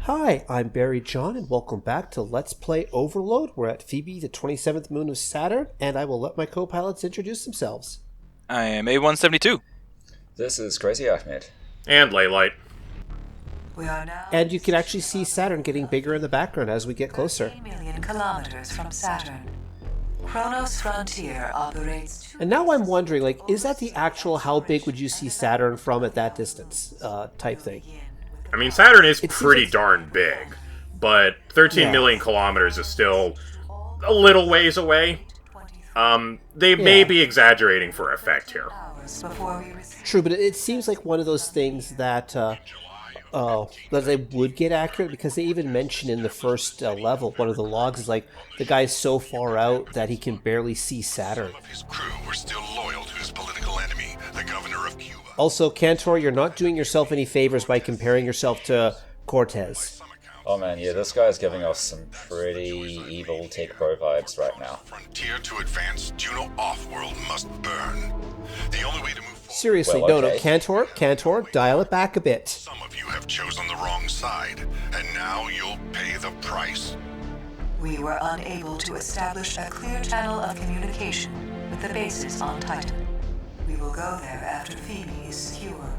Hi, I'm Barry John, and welcome back to Let's Play Overload. We're at Phoebe, the 27th moon of Saturn, and I will let my co-pilots introduce themselves. I am A172. This is Crazy Ahmed. And Laylight. And you can actually see Saturn getting bigger in the background as we get closer. 13 million kilometers from Saturn. Kronos Frontier operates... And now I'm wondering, is that the actual how big would you see Saturn from at that distance type thing? I mean, Saturn is pretty darn big, but 13 million kilometers is still a little ways away. They may be exaggerating for effect here. True, but it seems like one of those things that they would get accurate, because they even mention in the first level, one of the logs is like, the guy's so far out that he can barely see Saturn. Some of his crew were still loyal to his political enemy, the governor of Cuba. Also, Cantor, you're not doing yourself any favors by comparing yourself to Cortez. Oh man, yeah, this guy's giving off some pretty evil Tech Bro vibes right now. Frontier to advance, Juno off-world must burn. The only way to move forward... Seriously, Well, no, okay. Cantor, dial it back a bit. Some of you have chosen the wrong side, and now you'll pay the price. We were unable to establish a clear channel of communication with the bases on Titan. We will go there after Phoebe is secure.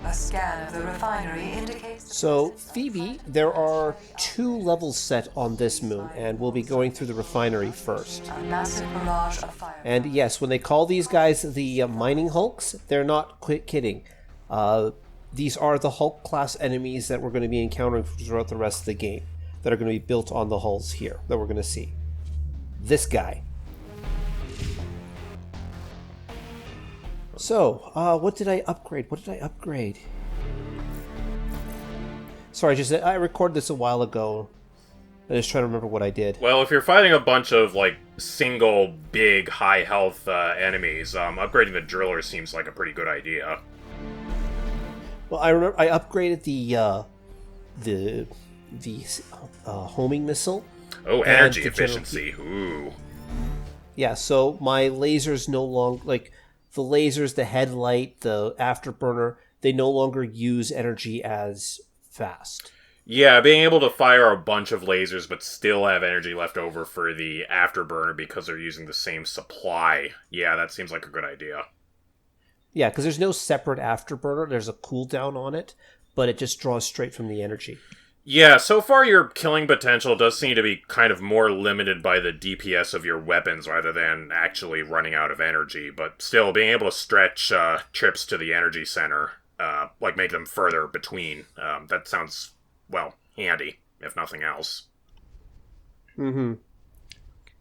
A scan of the refinery indicates... So, Phoebe, there are 2 levels set on this moon, and we'll be going through the refinery first. A massive barrage of fire... And yes, when they call these guys the mining hulks, they're not kidding. These are the Hulk-class enemies that we're going to be encountering throughout the rest of the game, that are going to be built on the hulls here, that we're going to see. This guy. So, what did I upgrade? Sorry, I recorded this a while ago. I'm just trying to remember what I did. Well, if you're fighting a bunch of, single, big, high-health enemies, upgrading the driller seems like a pretty good idea. Well, I remember I upgraded the homing missile. Oh, energy efficiency. Ooh. Yeah, so my lasers no longer... the lasers, the headlight, the afterburner, they no longer use energy as fast. Yeah, being able to fire a bunch of lasers but still have energy left over for the afterburner because they're using the same supply. Yeah, that seems like a good idea. Yeah, because there's no separate afterburner. There's a cooldown on it, but it just draws straight from the energy. Yeah, so far your killing potential does seem to be kind of more limited by the DPS of your weapons rather than actually running out of energy, but still, being able to stretch trips to the energy center, make them further between, that sounds, handy, if nothing else. Mm-hmm.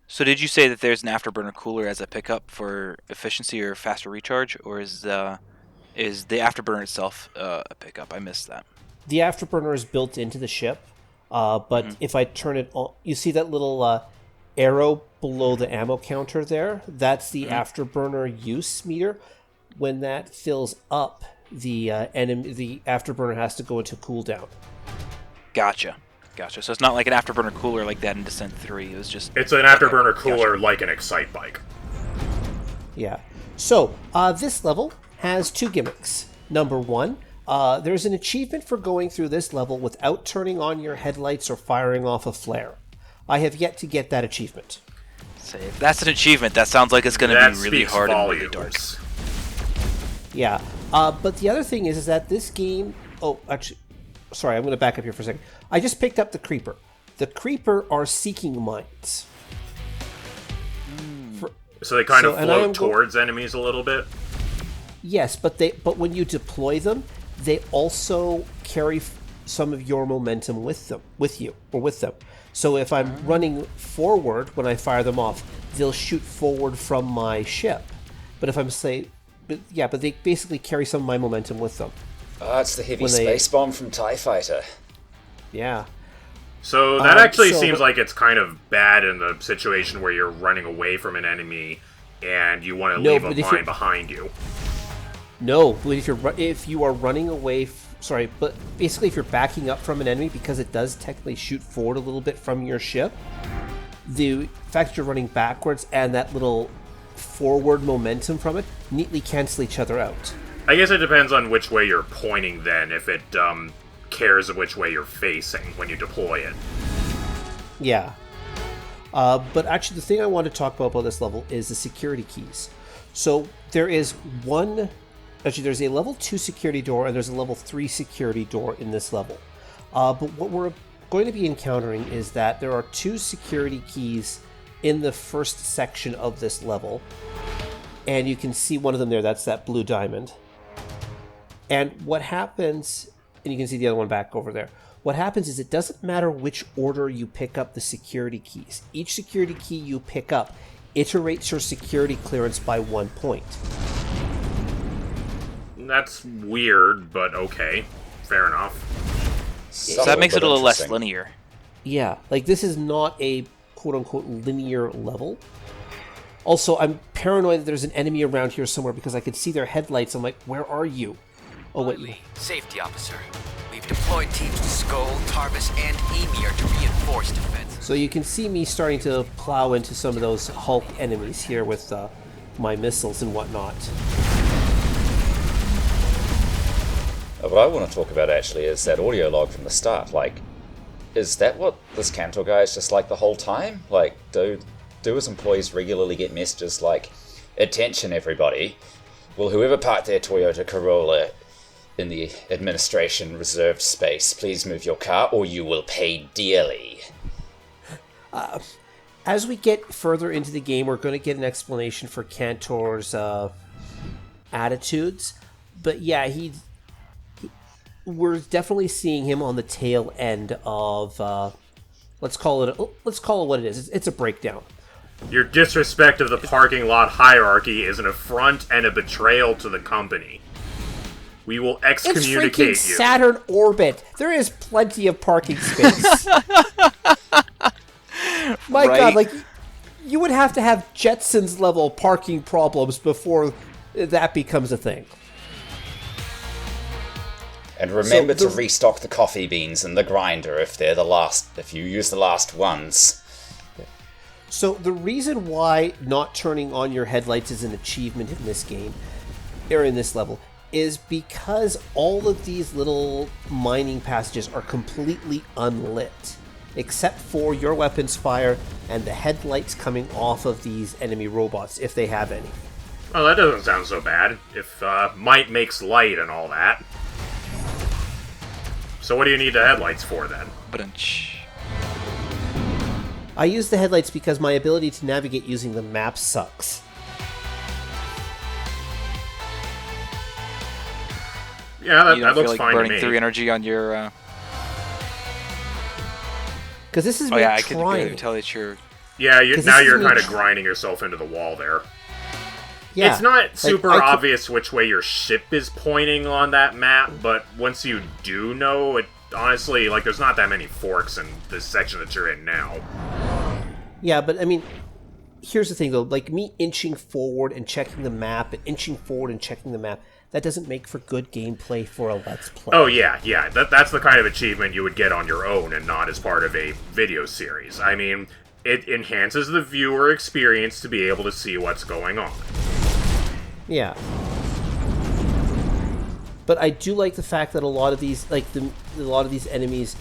So did you say that there's an afterburner cooler as a pickup for efficiency or faster recharge, or is the afterburner itself a pickup? I missed that. The afterburner is built into the ship, but if I turn it on, you see that little arrow below the ammo counter there? That's the afterburner use meter. When that fills up, the afterburner has to go into cooldown. Gotcha. So it's not like an afterburner cooler like that in Descent 3. It was just... It's an afterburner cooler like an Excite bike. Yeah. So, this level has 2 gimmicks. Number 1... there's an achievement for going through this level without turning on your headlights or firing off a flare. I have yet to get that achievement. Say, if that's an achievement, that sounds like it's going to be really hard and really dark. Yeah, but the other thing is that this game... Oh, actually, sorry, I'm going to back up here for a second. I just picked up the Creeper. The Creeper are seeking mines. So they kind of float towards enemies a little bit? Yes, but when you deploy them, they also carry some of your momentum with them. So if I'm running forward when I fire them off, they'll shoot forward from my ship. But if I'm but they basically carry some of my momentum with them. Oh, it's the heavy space bomb from TIE Fighter. Yeah. So that actually seems like it's kind of bad in the situation where you're running away from an enemy and you want to leave a mine behind you. No, but if you are running away, but basically if you're backing up from an enemy, because it does technically shoot forward a little bit from your ship, the fact that you're running backwards and that little forward momentum from it neatly cancel each other out. I guess it depends on which way you're pointing then. If it cares which way you're facing when you deploy it. Yeah. But actually, the thing I want to talk about this level is the security keys. So there's a level 2 security door and there's a level 3 security door in this level. But what we're going to be encountering is that there are 2 security keys in the first section of this level. And you can see one of them there, that's that blue diamond. And what happens, and you can see the other one back over there. What happens is it doesn't matter which order you pick up the security keys. Each security key you pick up iterates your security clearance by 1 point. That's weird, but okay. Fair enough. So that makes it a little less linear. Yeah, like this is not a quote-unquote linear level. Also, I'm paranoid that there's an enemy around here somewhere because I could see their headlights. I'm like, where are you? Oh, wait. Safety officer. We've deployed teams to Skull, Tarvis, and Emir to reinforce defense. So you can see me starting to plow into some of those Hulk enemies here with my missiles and whatnot. What I want to talk about actually is that audio log from the start. Like, is that what this Cantor guy is just like the whole time? Like, do his employees regularly get messages like, "Attention everybody, will whoever parked their Toyota Corolla in the administration reserved space please move your car or you will pay dearly"? As we get further into the game, we're going to get an explanation for Cantor's attitudes. But yeah, we're definitely seeing him on the tail end of let's call it what it is. It's a breakdown. Your disrespect of the parking lot hierarchy is an affront and a betrayal to the company. We will excommunicate it's freaking you. Saturn orbit. There is plenty of parking space. My Right? God, like you would have to have Jetsons level parking problems before that becomes a thing. And remember So to restock the coffee beans in the grinder if you use the last ones. So the reason why not turning on your headlights is an achievement in this game, or in this level, is because all of these little mining passages are completely unlit, except for your weapons fire and the headlights coming off of these enemy robots, if they have any. Well, that doesn't sound so bad, if might makes light and all that. So what do you need the headlights for, then? I use the headlights because my ability to navigate using the map sucks. Yeah, You don't that feel looks like fine to burning me. 3 energy on your... Because this is Oh me yeah, I could trying. tell that you're... Yeah, 'Cause now this is you're me kind of tr- grinding yourself into the wall there. Yeah, It's not like, super I could- obvious which way your ship is pointing on that map, but once you do know, it honestly, like, there's not that many forks in this section that you're in now. Yeah, but I mean, here's the thing though, like me inching forward and checking the map and inching forward and checking the map, that doesn't make for good gameplay for a Let's Play. Oh yeah, that's the kind of achievement you would get on your own and not as part of a video series. I mean, it enhances the viewer experience to be able to see what's going on. Yeah. But I do like the fact that a lot of these, enemies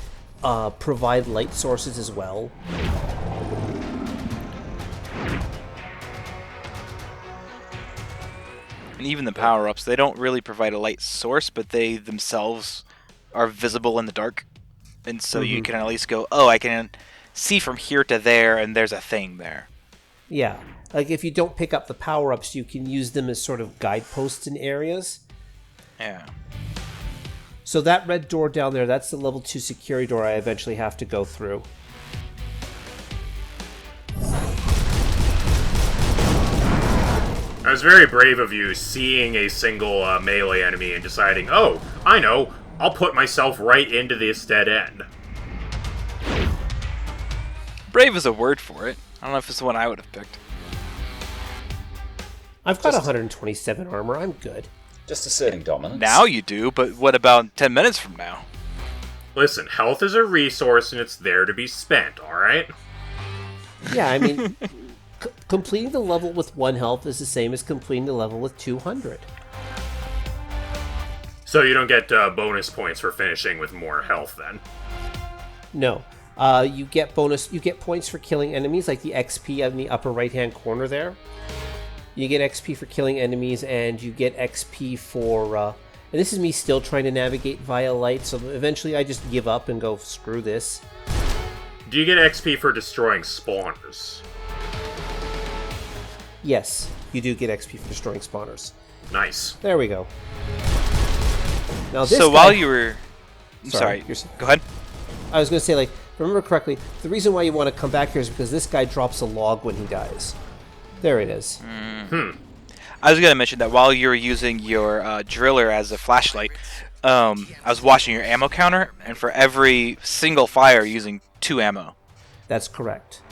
provide light sources as well. And even the power-ups, they don't really provide a light source, but they themselves are visible in the dark. And so you can at least go, oh, I can see from here to there, and there's a thing there. Yeah. Like if you don't pick up the power-ups, you can use them as sort of guideposts in areas. Yeah. So that red door down there, that's the level 2 security door I eventually have to go through. It was very brave of you seeing a single melee enemy and deciding, oh, I know, I'll put myself right into this dead end. Brave is a word for it. I don't know if it's the one I would have picked. I've got 127 armor, I'm good. Just asserting dominance. Now you do, but what about 10 minutes from now? Listen, health is a resource and it's there to be spent, alright? Yeah, I mean, completing the level with 1 health is the same as completing the level with 200. So you don't get bonus points for finishing with more health, then? No. You get points for killing enemies, like the XP in the upper right-hand corner there. You get XP for killing enemies, and you get XP for... and this is me still trying to navigate via light, so eventually I just give up and go, screw this. Do you get XP for destroying spawners? Yes, you do get XP for destroying spawners. Nice. There we go. Now this So guy... while you were... Sorry, Go ahead. I was going to say, like, if I remember correctly, the reason why you want to come back here is because this guy drops a log when he dies. There it is. I was going to mention that while you were using your driller as a flashlight, I was watching your ammo counter, and for every single fire, you're using 2 ammo. That's correct.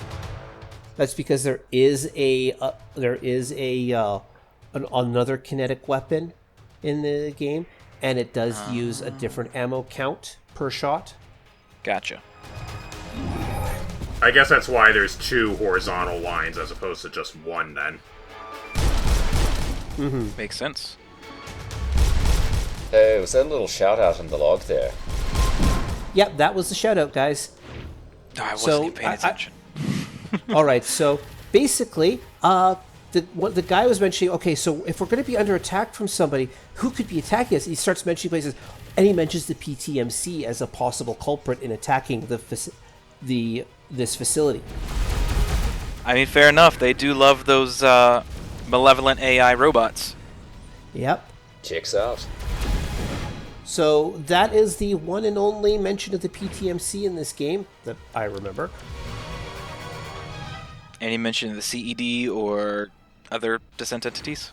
That's because there is another kinetic weapon in the game, and it does use a different ammo count per shot. Gotcha. I guess that's why there's 2 horizontal lines as opposed to just 1, then. Makes sense. Hey, was that a little shout out in the log there? Yep, that was the shout out, guys. Oh, I wasn't even paying attention. All right, so basically, the guy was mentioning, okay, so if we're going to be under attack from somebody, who could be attacking us? He starts mentioning places, and he mentions the PTMC as a possible culprit in attacking this facility. I mean, fair enough. They do love those malevolent AI robots. Yep. Checks out. So that is the one and only mention of the PTMC in this game that I remember. Any mention of the CED or other Descent entities?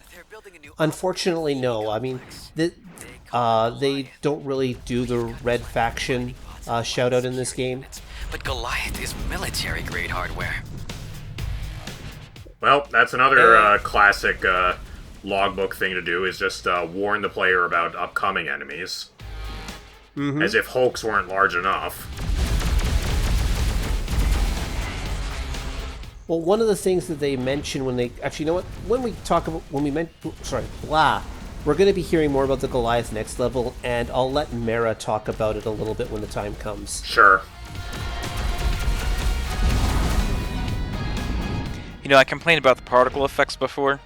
Unfortunately, no. I mean, they don't really do the Red Faction shout-out in this game. But Goliath is military-grade hardware. Well, that's another classic logbook thing to do, is just warn the player about upcoming enemies. As if hulks weren't large enough. Well, one of the things that they mention when they... Actually, you know what? When we talk about... We're going to be hearing more about the Goliath next level, and I'll let Mara talk about it a little bit when the time comes. Sure. You know, I complained about the particle effects before,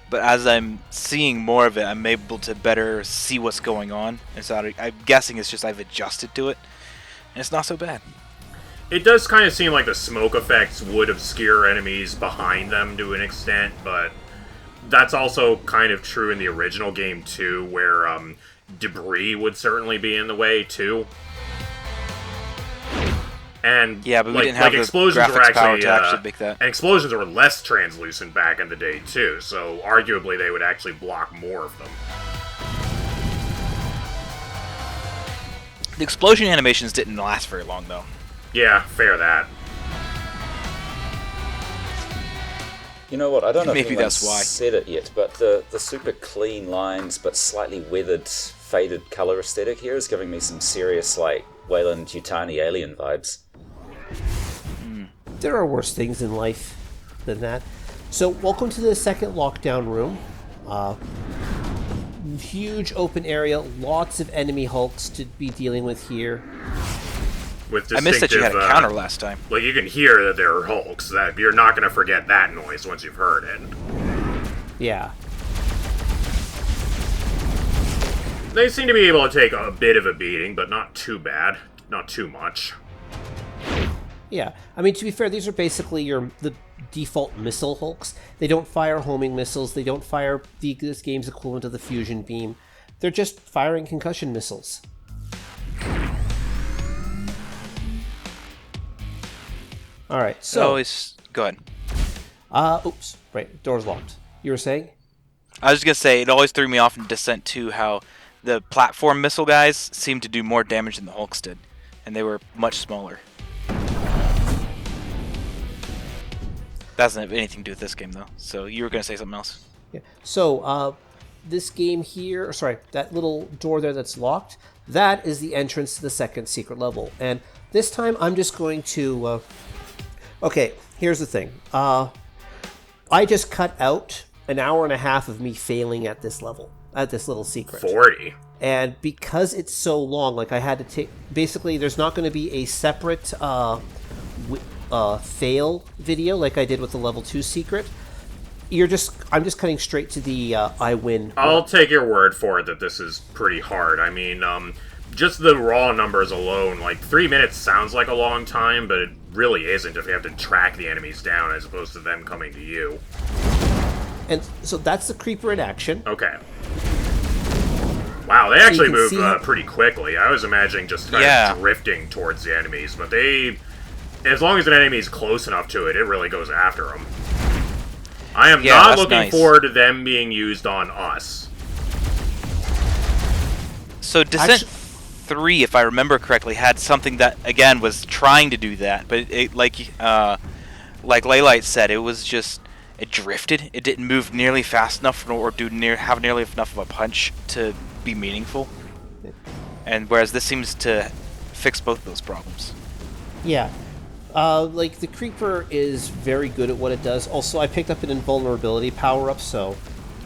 but as I'm seeing more of it, I'm able to better see what's going on. And so I'm guessing it's just I've adjusted to it, and it's not so bad. It does kind of seem like the smoke effects would obscure enemies behind them to an extent, but that's also kind of true in the original game too, where debris would certainly be in the way too. And yeah, but we didn't have the explosions were graphics power actually, to actually make that. And explosions were less translucent back in the day too, so arguably they would actually block more of them. The explosion animations didn't last very long though. Yeah, fair that. You know what, I don't know if Maybe anyone that's why. said it yet, but the super clean lines but slightly weathered, faded colour aesthetic here is giving me some serious, like, Wayland Yutani alien vibes. There are worse things in life than that. So, welcome to the second lockdown room. Huge open area, lots of enemy hulks to be dealing with here. With I missed that you had a counter last time. Like, you can hear that there are hulks. That you're not going to forget that noise once you've heard it. Yeah. They seem to be able to take a bit of a beating, but not too bad. Not too much. Yeah. I mean, to be fair, these are basically the default missile hulks. They don't fire homing missiles. They don't fire this game's equivalent of the fusion beam. They're just firing concussion missiles. All right, so... Go ahead. Oops. Right, door's locked. You were saying? I was just going to say, it always threw me off in Descent 2 how the platform missile guys seemed to do more damage than the Hulks did. And they were much smaller. That doesn't have anything to do with this game, though. So you were going to say something else. Yeah. So, this game here... Sorry, that little door there that's locked, that is the entrance to the second secret level. And this time, I'm just going to... Okay, here's the thing. I just cut out an hour and a half of me failing at this level, at this little secret. 40? And because it's so long, like I had to take... Basically, there's not going to be a separate fail video like I did with the level 2 secret. I'm just cutting straight to the I win. I'll take your word for it that this is pretty hard. I mean, just the raw numbers alone, like 3 minutes sounds like a long time, but it really isn't if you have to track the enemies down as opposed to them coming to you. And so that's the creeper in action. Okay. Wow, they actually move pretty quickly. I was imagining just kind of drifting towards the enemies, but as long as an enemy's close enough to it, it really goes after them. I am not looking forward to them being used on us. So Descent 3, if I remember correctly, had something that, again, was trying to do that, but it, like Laylight said, it drifted. It didn't move nearly fast enough or have nearly enough of a punch to be meaningful. And whereas this seems to fix both those problems. Yeah. Like, the creeper is very good at what it does. Also, I picked up an invulnerability power-up, so...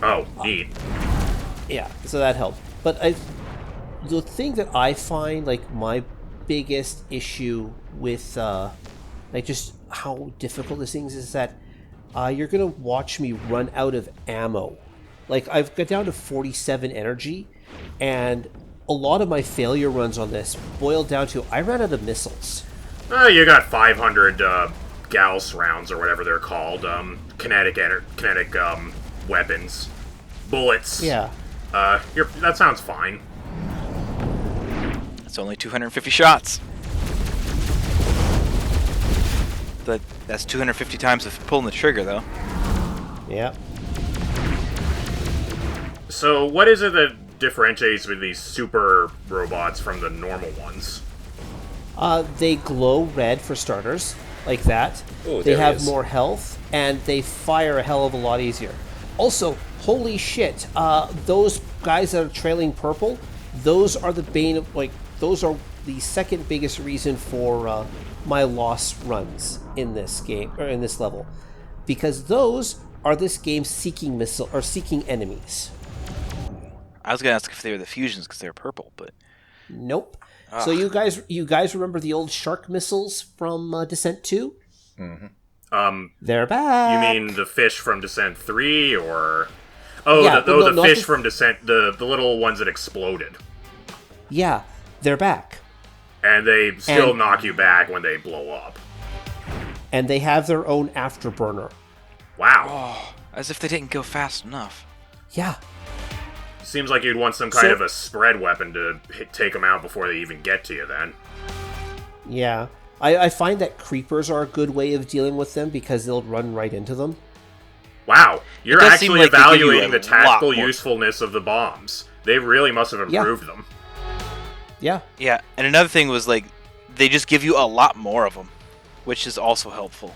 Oh, neat. Yeah, so that helped. But the thing that I find, like, my biggest issue with, like, just how difficult this thing is that you're gonna watch me run out of ammo. Like, I've got down to 47 energy, and a lot of my failure runs on this boiled down to I ran out of missiles. You got 500 Gauss rounds, or whatever they're called. Kinetic weapons. Bullets. Yeah. That sounds fine. It's only 250 shots. That's 250 times of pulling the trigger, though. Yeah. So, what is it that differentiates with these super robots from the normal ones? They glow red, for starters, like that. Ooh, they have is. more health, and they fire a hell of a lot easier. Also, holy shit, those guys that are trailing purple, those are the bane of, like, those are the second biggest reason for my loss runs in this game, or in this level. Because those are this game's seeking enemies. I was gonna ask if they were the fusions because they were purple, but Nope. So you guys remember the old shark missiles from Descent 2? Mm-hmm. They're back. You mean the fish from Descent 3, or... Oh, Yeah, the fish from Descent, the little ones that exploded. Yeah, they're back. And they still knock you back when they blow up. And they have their own afterburner. Wow. as if they didn't go fast enough. Yeah. Seems like you'd want some kind of a spread weapon to take them out before they even get to you, then. Yeah. I find that creepers are a good way of dealing with them because they'll run right into them. Wow, you're actually like evaluating the tactical usefulness of the bombs. They really must have improved them. Yeah. Yeah, and another thing was, like, they just give you a lot more of them, which is also helpful.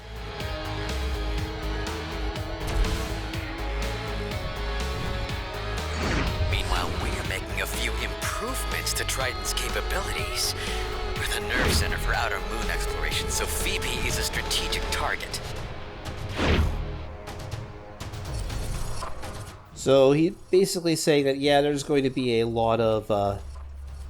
Meanwhile, we're making a few improvements to Triton's capabilities. We're the nerve center for outer moon exploration, so Phoebe is a strategic target. So he basically saying that, yeah, there's going to be a lot of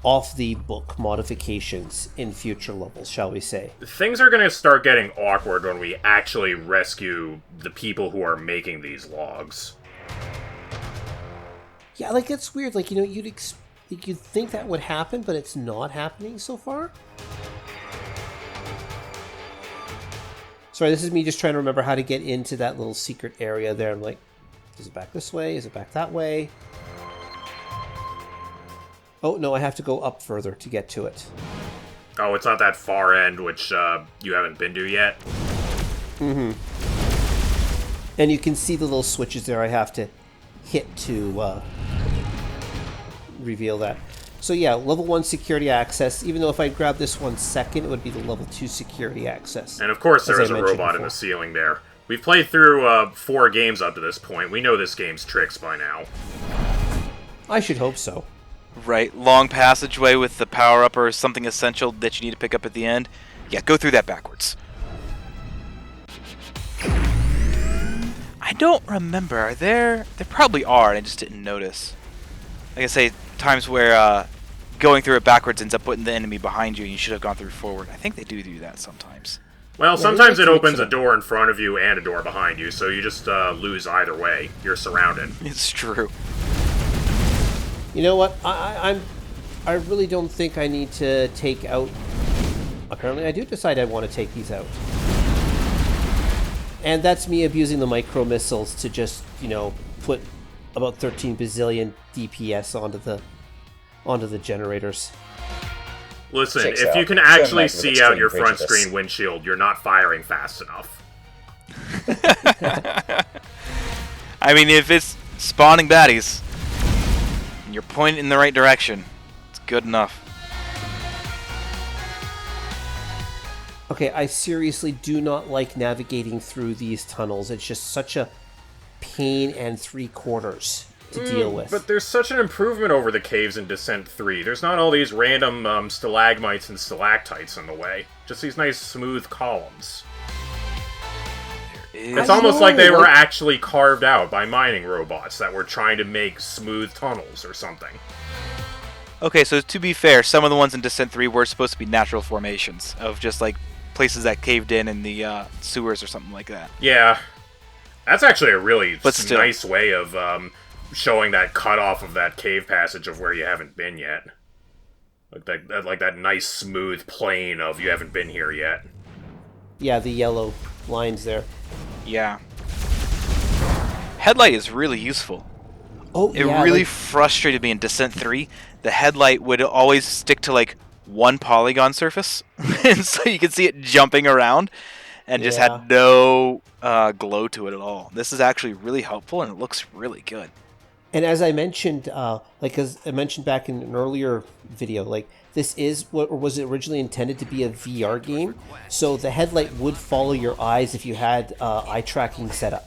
off-the-book modifications in future levels, shall we say. Things are going to start getting awkward when we actually rescue the people who are making these logs. Yeah, like, it's weird. Like, you know, you'd think that would happen, but it's not happening so far. Sorry, this is me just trying to remember how to get into that little secret area there. I'm like, is it back this way? Is it back that way? Oh, no, I have to go up further to get to it. Oh, it's not that far end, which you haven't been to yet? Mm-hmm. And you can see the little switches there I have to hit to reveal that. So yeah, level 1 security access, even though if I grab this one second, it would be the level 2 security access. And of course there is a robot in the ceiling there. We've played through 4 games up to this point. We know this game's tricks by now. I should hope so. Right, long passageway with the power-up or something essential that you need to pick up at the end. Yeah, go through that backwards. I don't remember. There probably are, and I just didn't notice. like I say, times where going through it backwards ends up putting the enemy behind you, and you should have gone through forward. I think they do that sometimes. Well, Yeah, sometimes they it like to opens mix a door in front of you and a door behind you, so you just lose either way. You're surrounded. It's true. You know what? I really don't think I need to take out... Apparently I do decide I want to take these out. And that's me abusing the micro missiles to just, put about 13 bazillion DPS onto the generators. Listen, Checks if out. you can Turn actually back with see out your extreme front prejudice. screen windshield, you're not firing fast enough. I mean, if it's spawning baddies, and you're pointing in the right direction, it's good enough. Okay, I seriously do not like navigating through these tunnels. It's just such a pain and 3/4 to deal with. But there's such an improvement over the caves in Descent 3. There's not all these random stalagmites and stalactites in the way. Just these nice smooth columns. It's almost like they were actually carved out by mining robots that were trying to make smooth tunnels or something. Okay, so to be fair, some of the ones in Descent 3 were supposed to be natural formations of just like places that caved in the sewers or something like that. Yeah. That's actually a really But still. nice way of showing that cutoff of that cave passage of where you haven't been yet. Like that nice smooth plane of you haven't been here yet. Yeah, the yellow lines there. Yeah. Headlight is really useful. Oh, It yeah, really like- frustrated me in Descent 3. The headlight would always stick to like one polygon surface, and so you could see it jumping around, and just Yeah. had no glow to it at all. This is actually really helpful, and it looks really good. And as I mentioned, as I mentioned back in an earlier video, like this is what was originally intended to be a VR game, so the headlight would follow your eyes if you had eye tracking set up.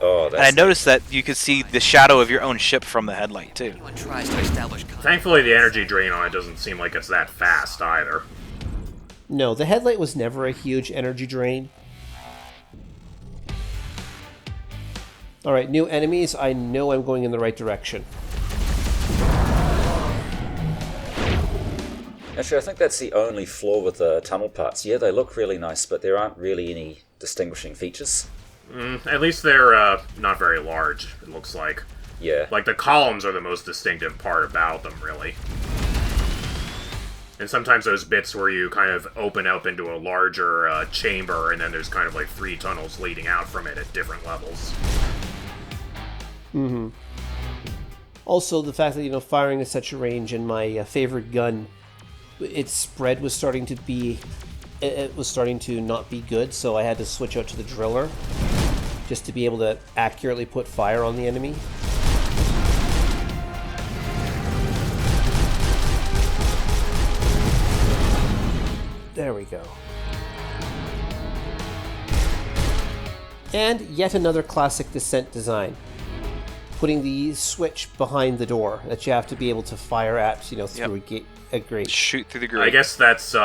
Oh, And I that's noticed that you could see the shadow of your own ship from the headlight too. Anyone tries to establish contact. Thankfully, the energy drain on it doesn't seem like it's that fast either. No, the headlight was never a huge energy drain. All right, new enemies. I know I'm going in the right direction. Actually, I think that's the only flaw with the tunnel parts. Yeah, they look really nice, but there aren't really any distinguishing features. At least they're not very large, it looks like. Yeah. Like, the columns are the most distinctive part about them, really. And sometimes those bits where you kind of open up into a larger chamber, and then there's kind of like 3 tunnels leading out from it at different levels. Also, the fact that firing at such a range, and my favorite gun, its spread was starting to be, it was starting to not be good. So I had to switch out to the driller, just to be able to accurately put fire on the enemy. There we go. And yet another classic Descent design. Putting the switch behind the door that you have to be able to fire at, through a grate. Shoot through the grate. I guess that's,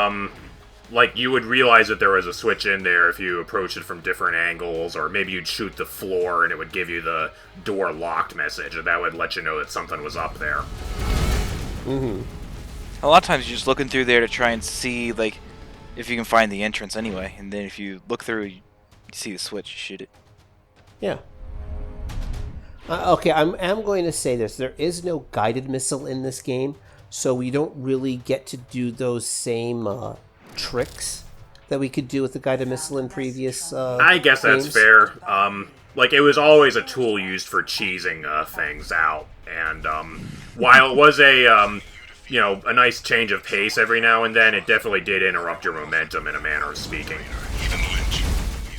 like, you would realize that there was a switch in there if you approach it from different angles, or maybe you'd shoot the floor and it would give you the door locked message, and that would let you know that something was up there. A lot of times you're just looking through there to try and see, like, if you can find the entrance anyway. And then if you look through, you see the switch, you shoot it. Yeah. Okay, I'm going to say this. There is no guided missile in this game, so we don't really get to do those same tricks that we could do with the guided missile in previous I guess that's games. fair. Like, it was always a tool used for cheesing things out, and while it was a nice change of pace every now and then, it definitely did interrupt your momentum in a manner of speaking. Even Lynch.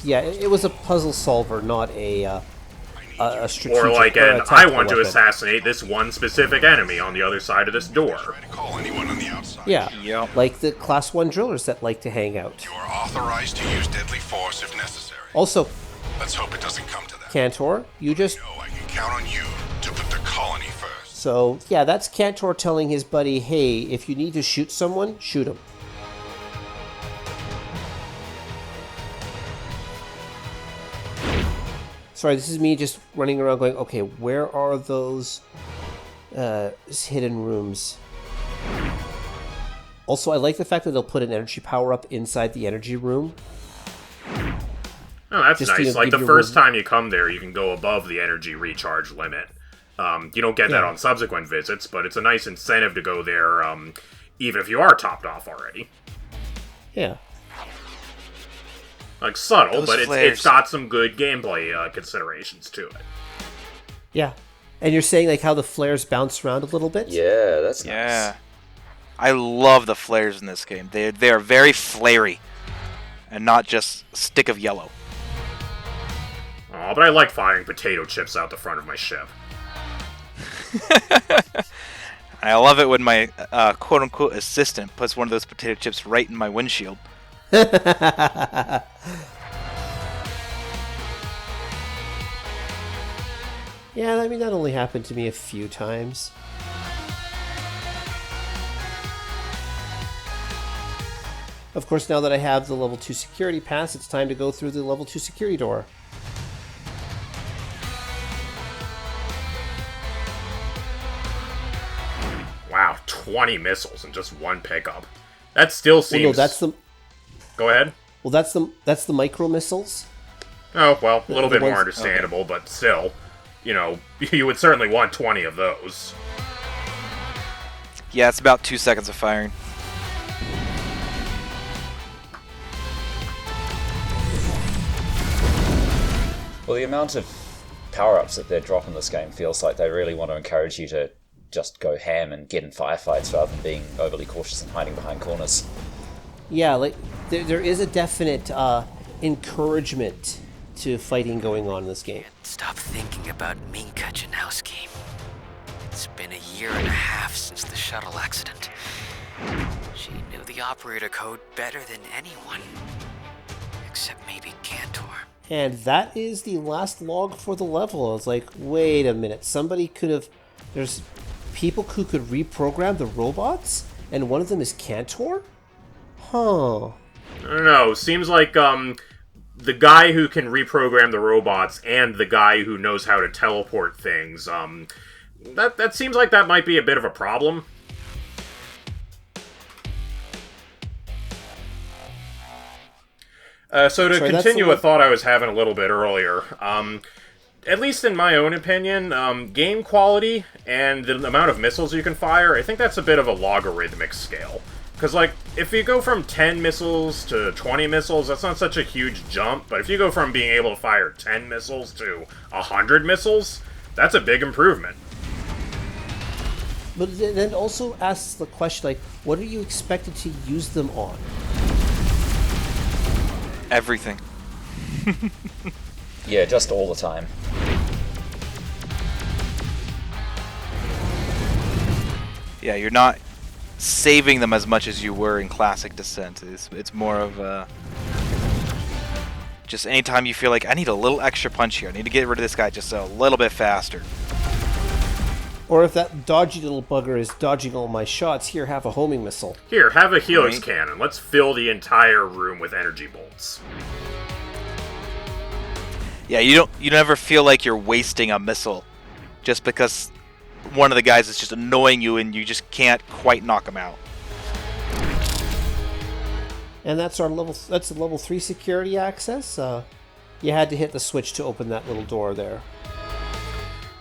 Yeah, it was a puzzle solver, not a strategic Or like or a an, I tactical want to weapon. assassinate this one specific enemy on the other side of this door. Try to call anyone on the outside. Yeah, Yep. like the Class 1 drillers that like to hang out. You are authorized to use deadly force if necessary. Also, Let's hope it doesn't come to that. Cantor, you just... No, I can count on you to put the colony first. So, yeah, that's Cantor telling his buddy, hey, if you need to shoot someone, shoot him. Sorry, this is me just running around going, okay, where are those hidden rooms. Also, I like the fact that they'll put an energy power-up inside the energy room. Oh, that's Just to nice. Like, give the you first room. time you come there, you can go above the energy recharge limit. You don't get that Yeah. on subsequent visits, but it's a nice incentive to go there, even if you are topped off already. Yeah. Like, subtle, Those but it's flares. got some good gameplay considerations to it. Yeah. And you're saying, like, how the flares bounce around a little bit? Yeah, that's nice. Yeah. I love the flares in this game. They are very flary. And not just a stick of yellow. Aw, but I like firing potato chips out the front of my ship. I love it when my quote-unquote assistant puts one of those potato chips right in my windshield. Yeah, I mean, that only happened to me a few times. Of course, now that I have the level 2 security pass, it's time to go through the level 2 security door. Wow, 20 missiles in just one pickup. That still seems... Well, no, that's the Go ahead. that's the micro missiles. Oh, well, a little The bit more ones- understandable, but still, you know, you would certainly want 20 of those. Yeah, it's about 2 seconds of firing. Well, the amount of power-ups that they drop in this game feels like they really want to encourage you to just go ham and get in firefights rather than being overly cautious and hiding behind corners. Yeah, like there is a definite encouragement to fighting going on in this game. Stop thinking about Minka Janowski. It's been a year and a half since the shuttle accident. She knew the operator code better than anyone. Except maybe Cantor. And that is the last log for the level. I was like, wait a minute, somebody could have... There's people who could reprogram the robots, and one of them is Cantor? Huh. I don't know, seems like, the guy who can reprogram the robots and the guy who knows how to teleport things, that seems like that might be a bit of a problem. So to Sorry, that's continue the a thought I was having a little bit earlier, at least in my own opinion, game quality and the amount of missiles you can fire, I think that's a bit of a logarithmic scale. Because, like, if you go from 10 missiles to 20 missiles, that's not such a huge jump, but if you go from being able to fire 10 missiles to 100 missiles, that's a big improvement. But then also asks the question, like, what are you expected to use them on? Everything. Yeah, just all the time. Yeah, you're not saving them as much as you were in Classic Descent. It's more of a... Just anytime you feel like, I need a little extra punch here, I need to get rid of this guy just a little bit faster. Or if that dodgy little bugger is dodging all my shots, here, have a homing missile. Here, have a Helix Right. cannon. Let's fill the entire room with energy bolts. Yeah, you never feel like you're wasting a missile just because one of the guys is just annoying you and you just can't quite knock him out. And that's the level 3 security access. You had to hit the switch to open that little door there.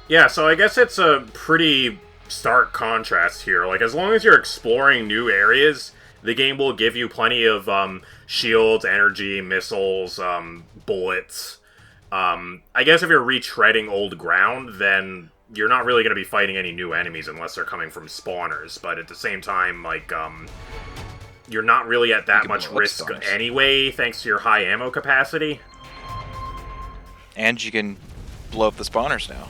Yeah, so I guess it's a pretty stark contrast here. Like, as long as you're exploring new areas, the game will give you plenty of shields, energy, missiles, bullets. I guess if you're retreading old ground, then you're not really going to be fighting any new enemies unless they're coming from spawners. But at the same time, like, you're not really at that can much blow up risk spawners. anyway, thanks to your high ammo capacity. And you can blow up the spawners now.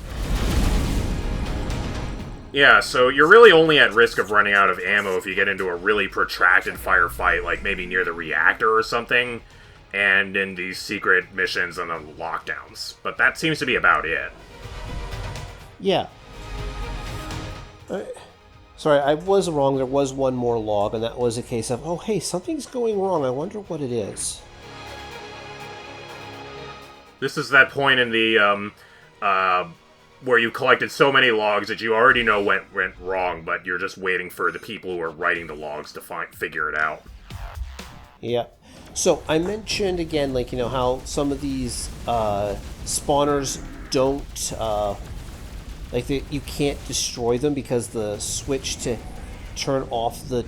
Yeah, so you're really only at risk of running out of ammo if you get into a really protracted firefight, like maybe near the reactor or something, and in these secret missions and the lockdowns. But that seems to be about it. Yeah. Sorry, I was wrong. There was one more log, and that was a case of, oh, hey, something's going wrong. I wonder what it is. This is that point in the where you collected so many logs that you already know went wrong, but you're just waiting for the people who are writing the logs to figure it out. Yeah. So I mentioned again, like, how some of these spawners don't, you can't destroy them because the switch to turn off the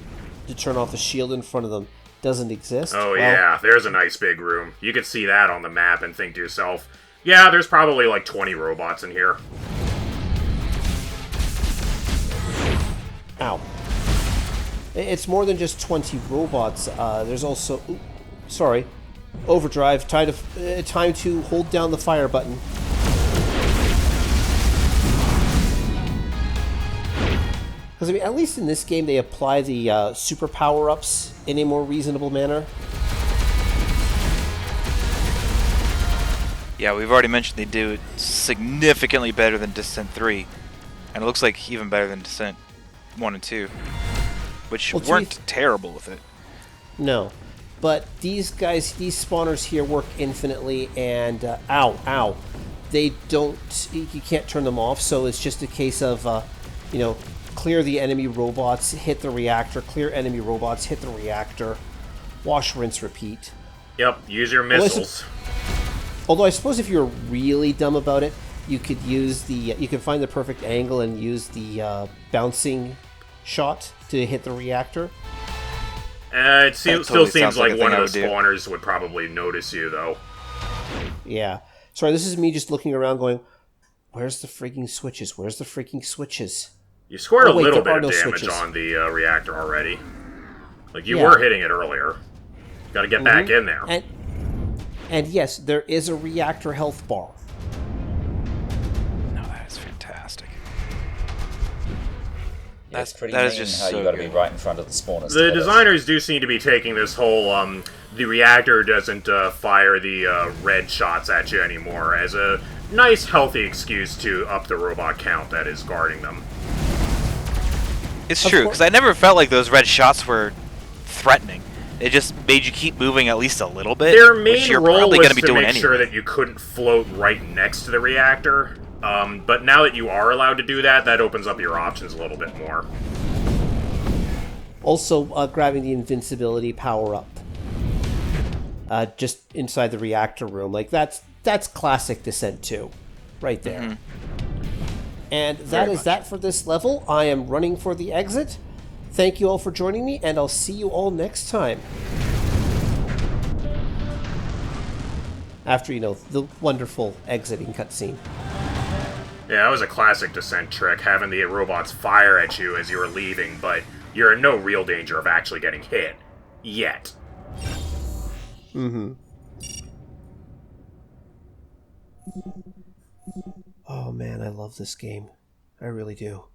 shield in front of them doesn't exist. Oh, yeah, there's a nice big room. You can see that on the map and think to yourself, yeah, there's probably like 20 robots in here. Ow. It's more than just 20 robots. There's also... Overdrive. Time to hold down the fire button. Because, at least in this game, they apply the super power-ups in a more reasonable manner. Yeah, we've already mentioned they do it significantly better than Descent 3. And it looks like even better than Descent 1 and 2. Which weren't terrible with it. No. But these spawners here work infinitely, and ow. They don't... You can't turn them off, so it's just a case of, clear the enemy robots, hit the reactor, clear enemy robots, hit the reactor, wash, rinse, repeat. Yep, use your missiles. Although I suppose if you're really dumb about it, you could use you can find the perfect angle and use the bouncing shot to hit the reactor. It still seems like one of the spawners would probably notice you, though. Yeah. Sorry, this is me just looking around going, where's the freaking switches? Where's the freaking switches? You scored a little bit of damage switches on the reactor already. Like, you were hitting it earlier. Got to get back in there. And yes, there is a reactor health bar. No, that is fantastic. Yeah, it's pretty that mean is just how so you got to be good. right in front of the spawners. The designers do seem to be taking this whole, the reactor doesn't fire the red shots at you anymore as a nice, healthy excuse to up the robot count that is guarding them. It's true, because I never felt like those red shots were threatening. It just made you keep moving at least a little bit. Their which main you're role probably was gonna be to doing make anyway. sure that you couldn't float right next to the reactor. But now that you are allowed to do that, that opens up your options a little bit more. Also, grabbing the invincibility power-up. Just inside the reactor room. Like, that's classic Descent 2. Right there. Mm-hmm. And that is that for this level. I am running for the exit. Thank you all for joining me, and I'll see you all next time. After, the wonderful exiting cutscene. Yeah, that was a classic Descent trick, having the robots fire at you as you were leaving, but you're in no real danger of actually getting hit. Yet. Mm-hmm. Oh man, I love this game. I really do.